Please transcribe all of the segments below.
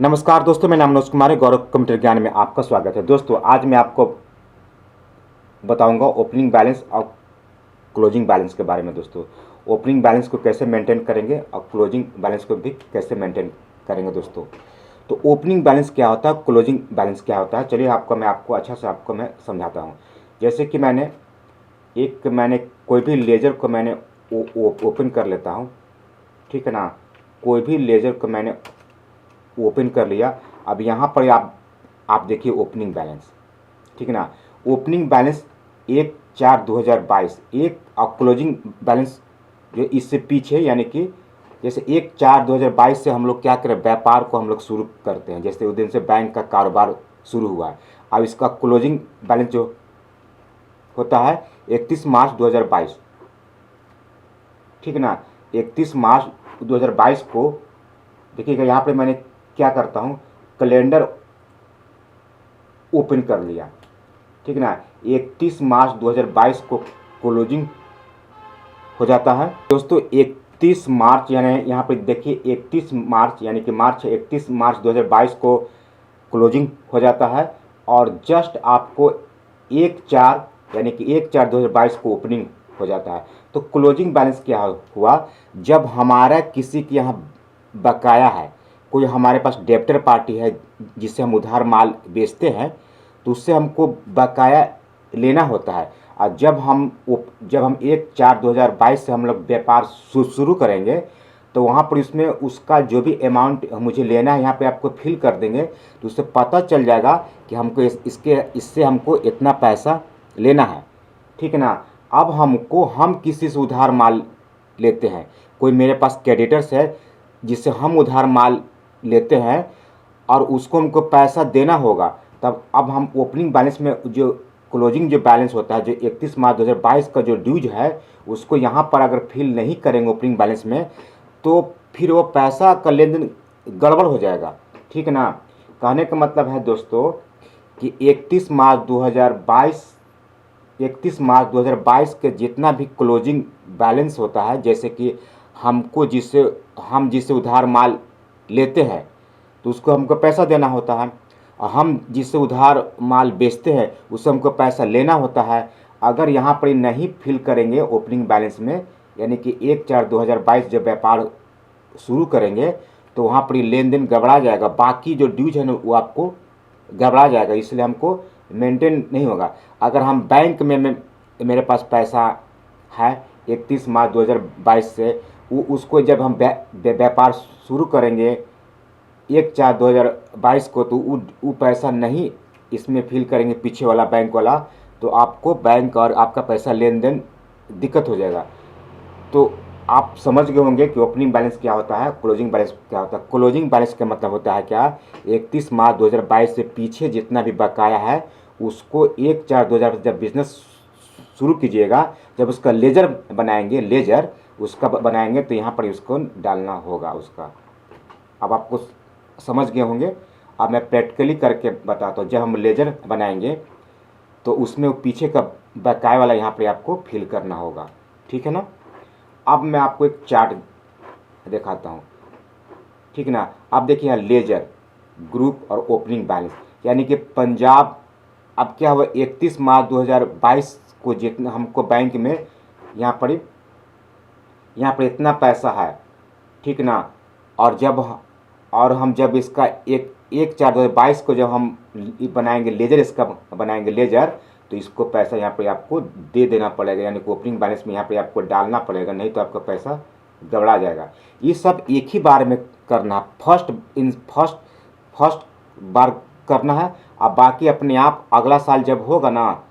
नमस्कार दोस्तों, मेरा नाम मनोज कुमार है। गौरव कंप्यूटर ज्ञान में आपका स्वागत है। दोस्तों, आज मैं आपको बताऊंगा ओपनिंग बैलेंस और क्लोजिंग बैलेंस के बारे में। दोस्तों, ओपनिंग बैलेंस को कैसे मेंटेन करेंगे और क्लोजिंग बैलेंस को भी कैसे मेंटेन करेंगे। दोस्तों, तो ओपनिंग बैलेंस क्या होता है, क्लोजिंग बैलेंस क्या होता है, चलिए मैं आपको अच्छा से मैं समझाता हूँ। जैसे कि मैंने कोई भी लेजर को मैंने ओपन कर लेता हूँ, ठीक है ना। कोई भी लेजर को मैंने ओपन कर लिया। अब यहाँ पर आप देखिए ओपनिंग बैलेंस, ठीक है ना। ओपनिंग बैलेंस 1/4/2022, एक और क्लोजिंग बैलेंस जो इससे पीछे, यानी कि जैसे 1/4/2022 से हम लोग क्या करें, व्यापार को हम लोग शुरू करते हैं। जैसे उस दिन से बैंक का कारोबार शुरू हुआ है। अब इसका क्लोजिंग बैलेंस जो होता है 31 मार्च 2022, ठीक है ना। 31 मार्च 2022 को देखिएगा, यहाँ पे मैंने क्या करता हूँ, कैलेंडर ओपन कर लिया, ठीक है ना। 31 मार्च 2022 को क्लोजिंग हो जाता है। दोस्तों, 31 मार्च यानी यहाँ पे देखिए 31 मार्च, यानी कि 31 मार्च 2022 को क्लोजिंग हो जाता है। और जस्ट आपको 1/4 यानी कि 1/4/2022 को ओपनिंग हो जाता है। तो क्लोजिंग बैलेंस क्या हुआ, जब हमारा किसी के यहाँ बकाया है, कोई हमारे पास डेब्टर पार्टी है जिससे हम उधार माल बेचते हैं, तो उससे हमको बकाया लेना होता है। और जब हम 1/4/2022 से हम लोग व्यापार शुरू करेंगे, तो वहाँ पर इसमें उसका जो भी अमाउंट मुझे लेना है यहाँ पे आपको फिल कर देंगे, तो उससे पता चल जाएगा कि हमको इससे हमको इतना पैसा लेना है, ठीक है ना। अब हम किसी से उधार माल लेते हैं, कोई मेरे पास क्रेडिटर्स है जिससे हम उधार माल लेते हैं और उसको हमको पैसा देना होगा। तब अब हम ओपनिंग बैलेंस में जो क्लोजिंग जो बैलेंस होता है, जो 31 मार्च 2022 का जो ड्यूज है, उसको यहाँ पर अगर फिल नहीं करेंगे ओपनिंग बैलेंस में, तो फिर वो पैसा का लेन देन गड़बड़ हो जाएगा, ठीक है ना। कहने का मतलब है दोस्तों कि 31 मार्च 2022 के जितना भी क्लोजिंग बैलेंस होता है, जैसे कि हम जिससे उधार माल लेते हैं तो उसको हमको पैसा देना होता है, और हम जिससे उधार माल बेचते हैं उससे हमको पैसा लेना होता है। अगर यहाँ पर नहीं फिल करेंगे ओपनिंग बैलेंस में, यानी कि 1/4/2022 जब व्यापार शुरू करेंगे, तो वहाँ पर लेन देन गड़बड़ा जाएगा, बाकी जो ड्यूज है ना वो आपको गड़बड़ा जाएगा, इसलिए हमको मेंटेन नहीं होगा। अगर हम बैंक में मेरे पास पैसा है 31 मार्च 2022 से, वो उसको जब हम व्यापार शुरू करेंगे 1/4/2022 को, तो वो पैसा नहीं इसमें फिल करेंगे पीछे वाला बैंक वाला, तो आपको बैंक और आपका पैसा लेन देन दिक्कत हो जाएगा। तो आप समझ गए होंगे कि ओपनिंग बैलेंस क्या होता है, क्लोजिंग बैलेंस क्या होता है। क्लोजिंग बैलेंस का मतलब होता है क्या, 31 मार्च 2022 से पीछे जितना भी बकाया है उसको 1/4/2000 जब बिजनेस शुरू कीजिएगा, जब उसका लेजर बनाएंगे, तो यहाँ पर उसको डालना होगा उसका। अब आपको समझ गए होंगे। अब मैं प्रैक्टिकली करके बताता हूँ। जब हम लेजर बनाएंगे तो उसमें वो पीछे का बकाया वाला यहाँ पर आपको फिल करना होगा, ठीक है ना। अब मैं आपको एक चार्ट दिखाता हूँ, ठीक है ना। अब देखिए यहाँ लेजर, ग्रुप और ओपनिंग बैलेंस, यानी कि पंजाब। अब क्या हुआ, 31 मार्च 2022 को जितना हमको बैंक में यहाँ पर इतना पैसा है, ठीक ना। और हम जब इसका 1/4/2022 को जब हम बनाएंगे लेजर, इसका बनाएंगे लेजर, तो इसको पैसा यहाँ पे आपको दे देना पड़ेगा, यानी कि ओपनिंग बैलेंस में यहाँ पे आपको डालना पड़ेगा, नहीं तो आपका पैसा गड़बड़ा जाएगा। ये सब एक ही बार में करना, फर्स्ट बार करना है। अब बाकी अपने आप अगला साल जब होगा ना,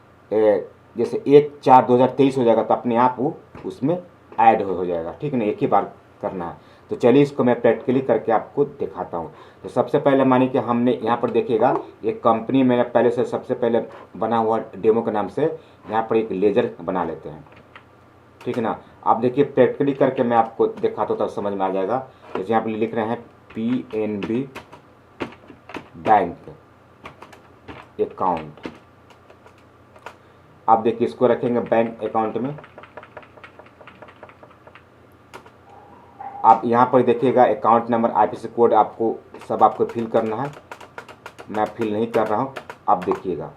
जैसे 1/4/2023 हो जाएगा, तो अपने आप वो उसमें ऐड हो जाएगा, ठीक है ना। एक ही बार करना है। तो चलिए इसको मैं प्रैक्टिकली करके आपको दिखाता हूँ। तो सबसे पहले मानिए कि हमने यहाँ पर देखिएगा एक कंपनी मैंने पहले से सबसे पहले बना हुआ डेमो के नाम से यहाँ पर एक लेजर बना लेते हैं, ठीक है ना। आप देखिए प्रैक्टिकली करके मैं आपको दिखाता हूँ, तब समझ में आ जाएगा। जैसे यहाँ पर लिख रहे हैं PNB बैंक अकाउंट। आप देखिए इसको रखेंगे बैंक अकाउंट में। आप यहाँ पर देखिएगा अकाउंट नंबर, IFSC कोड आपको सब आपको फिल करना है, मैं फिल नहीं कर रहा हूँ। अब देखिएगा,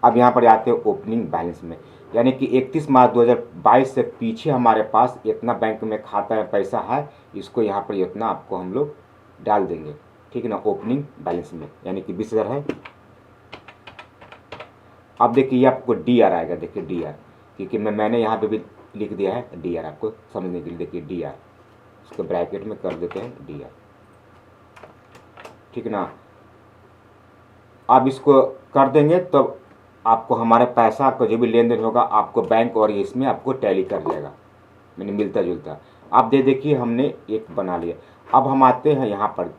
अब यहाँ पर आते हैं ओपनिंग बैलेंस में, यानी कि 31 मार्च 2022 से पीछे हमारे पास इतना बैंक में खाता में पैसा है, इसको यहाँ पर इतना आपको हम लोग डाल देंगे, ठीक है ना, ओपनिंग बैलेंस में, यानी कि 20,000 है। अब देखिए ये आपको डी आर आएगा, देखिए डी आर, क्योंकि मैंने यहाँ पे भी लिख दिया है डी आर आपको समझने के लिए। देखिए डी आर, इसको ब्रैकेट में कर देते हैं डी आर, ठीक है ना। आप इसको कर देंगे तो आपको हमारे पैसा का जो भी लेन देन होगा आपको बैंक और इसमें आपको टैली कर जाएगा, मैंने मिलता जुलता। आप देखिए हमने एक बना लिया। अब हम आते हैं यहाँ पर,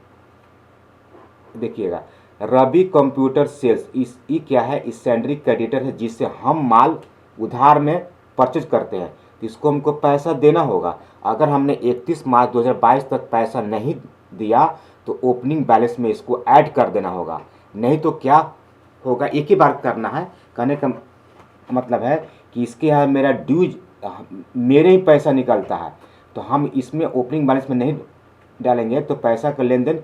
देखिएगा रवि कंप्यूटर सेल्स, इस ये क्या है, इस सैलरी क्रेडिटर है जिससे हम माल उधार में परचेज करते हैं, तो इसको हमको पैसा देना होगा। अगर हमने 31 मार्च 2022 तक पैसा नहीं दिया तो ओपनिंग बैलेंस में इसको ऐड कर देना होगा, नहीं तो क्या होगा, एक ही बार करना है। कहने का मतलब है कि इसके यहाँ मेरा ड्यूज मेरे ही पैसा निकलता है, तो हम इसमें ओपनिंग बैलेंस में नहीं डालेंगे तो पैसा का लेन देन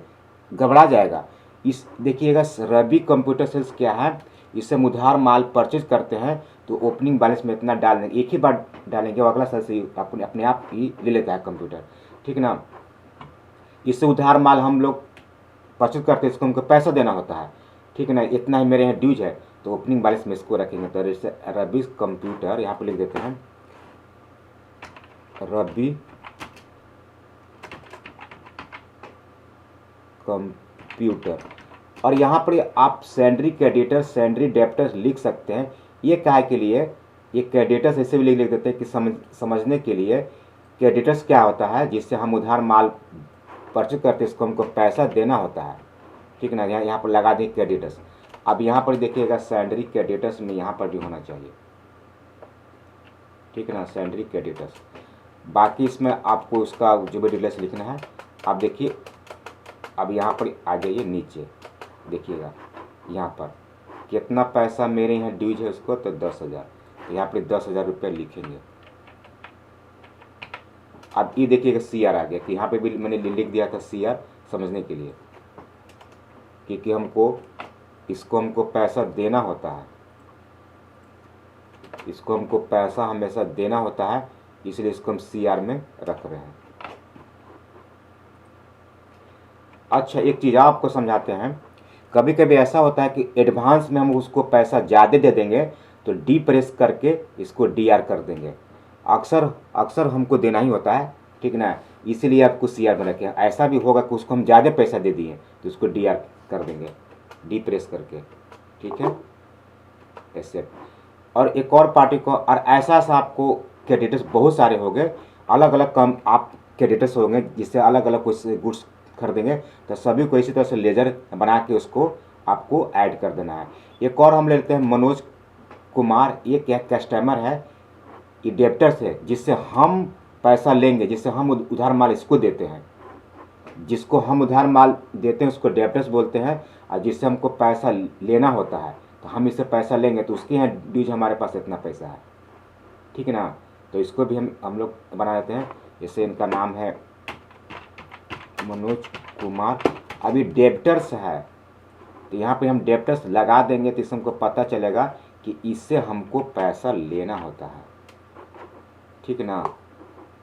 गड़बड़ा जाएगा। इस देखिएगा रवि कंप्यूटर सेल्स क्या है, इससे हम उधार माल परचेज करते हैं तो ओपनिंग बैलेंस में इतना डाल देंगे, एक ही बार डालेंगे, वो अगला साल से अपने आप ही ले लेता है कंप्यूटर, ठीक ना। इससे उधार माल हम लोग परचेज करते हैं, इसको हमको पैसा देना होता है, ठीक है ना, इतना ही मेरे यहाँ ड्यूज है, तो ओपनिंग बैलेंस में इसको रखेंगे। तो जैसे रवि कंप्यूटर यहाँ पर लिख देते हैं रवि कंप्यूटर, और यहाँ पर आप सैलरी क्रेडिटर सैलरी डेप्टर्स लिख सकते हैं। ये काहे के लिए, ये क्रेडिटर्स ऐसे भी लिख देते हैं कि समझने के लिए क्रेडिटर्स क्या होता है, जिससे हम उधार माल परचेज करते हैं, इसको हमको पैसा देना होता है, ठीक है ना। यहाँ पर लगा दें क्रेडिटर्स। अब यहाँ पर देखिएगा सैलरी क्रेडिटर्स में यहाँ पर भी होना चाहिए, ठीक है ना, सैलरी क्रेडिटर्स। बाकी इसमें आपको उसका जो भी डिटेल्स लिखना है। आप देखिए अब यहाँ पर आ जाइए नीचे, देखिएगा यहाँ पर कितना पैसा मेरे यहाँ ड्यूज है उसको, तो 10,000, तो यहाँ पर 10,000 रुपये लिखेंगे। अब ये देखिएगा सी आर आ गया, कि यहाँ पे भी मैंने लिख दिया था सी आर समझने के लिए, क्योंकि इसको हमको पैसा देना होता है, इसको हमको पैसा हमेशा देना होता है, इसलिए इसको हम सी आर में रख रहे हैं। अच्छा एक चीज़ आपको समझाते हैं, कभी कभी ऐसा होता है कि एडवांस में हम उसको पैसा ज़्यादा दे देंगे तो डी प्रेस करके इसको डी आर कर देंगे, अक्सर हमको देना ही होता है, ठीक ना, इसीलिए आपको सी आर में रखें। ऐसा भी होगा कि उसको हम ज़्यादा पैसा दे दिए तो उसको डी आर कर देंगे, डी प्रेस करके, ठीक है, ऐसे। और एक और पार्टी को, और ऐसा आपको क्रेडिटर्स बहुत सारे हो गए, अलग अलग कम आप क्रेडिटर्स होंगे जिससे अलग अलग कुछ गुड्स खरीदेंगे, तो सभी को इसी तरह से लेजर बना के उसको आपको ऐड कर देना है। एक और हम लेते हैं मनोज कुमार, ये क्या कस्टमर है, ये डेप्टर्स है जिससे हम पैसा लेंगे, जिससे हम उधार माल इसको देते हैं, जिसको हम उधार माल देते हैं उसको डेप्टर्स बोलते हैं, और जिससे हमको पैसा लेना होता है तो हम इससे पैसा लेंगे तो उसके यहाँ ड्यूज हमारे पास इतना पैसा है, ठीक है ना। तो इसको भी हम लोग बना देते हैं, जैसे इनका नाम है मनोज कुमार, अभी डेप्टर्स है तो यहाँ पे हम डेप्टर्स लगा देंगे, तो इससे हमको पता चलेगा कि इससे हमको पैसा लेना होता है, ठीक है ना।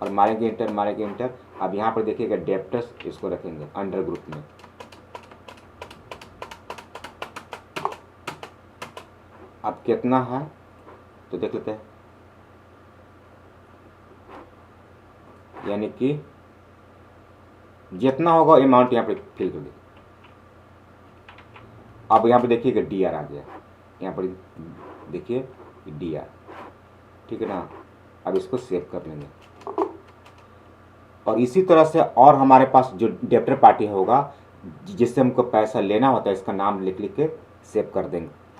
और मारेंगे इंटर। अब यहाँ पर देखिएगा डेप्टर्स, इसको रखेंगे अंडर ग्रुप में। अब कितना है तो देख लेते हैं, यानी कि जितना होगा अमाउंट यहाँ पे फिल कर दे। अब यहाँ पे देखिएगा डी आर आ गया, यहाँ पर देखिए डी आर, ठीक है ना। अब इसको सेव कर लेंगे, और इसी तरह से और हमारे पास जो डेप्टर पार्टी होगा जिससे हमको पैसा लेना होता है, इसका नाम लिख के सेव कर देंगे।